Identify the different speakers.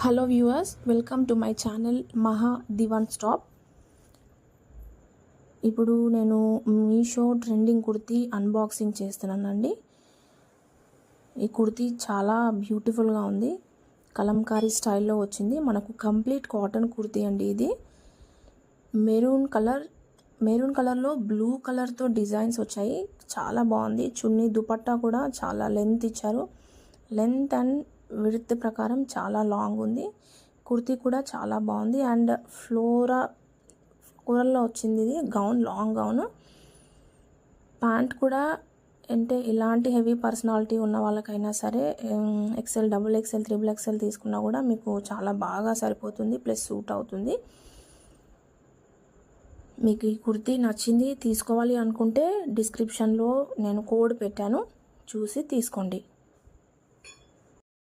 Speaker 1: Hello viewers, welcome to my channel మహా దివాన్ stop. ఇప్పుడు నేను మీషో ట్రెండింగ్ కుర్తీ అన్బాక్సింగ్ చేస్తున్నానండి. ఈ కుర్తీ చాలా బ్యూటిఫుల్గా ఉంది. కలంకారీ స్టైల్లో వచ్చింది. మనకు కంప్లీట్ కాటన్ కుర్తీ అండి. ఇది మెరూన్ కలర్లో బ్లూ కలర్తో డిజైన్స్ వచ్చాయి. చాలా బాగుంది. చున్నీ దుపట్టా కూడా చాలా లెంత్ ఇచ్చారు. లెంత్ అండ్ విడ్త్ ప్రకారం చాలా లాంగ్ ఉంది. కుర్తీ కూడా చాలా బాగుంది. అండ్ కూరల్లో వచ్చింది. ఇది గౌన్, లాంగ్ గౌన్. ప్యాంట్ కూడా అంటే ఇలాంటి హెవీ పర్సనాలిటీ ఉన్న వాళ్ళకైనా సరే excel, double excel, triple excel తీసుకున్నా కూడా మీకు చాలా బాగా సరిపోతుంది, ప్లస్ సూట్ అవుతుంది. మీకు ఈ కుర్తీ నచ్చింది, తీసుకోవాలి అనుకుంటే డిస్క్రిప్షన్లో నేను కోడ్ పెట్టాను, చూసి తీసుకోండి.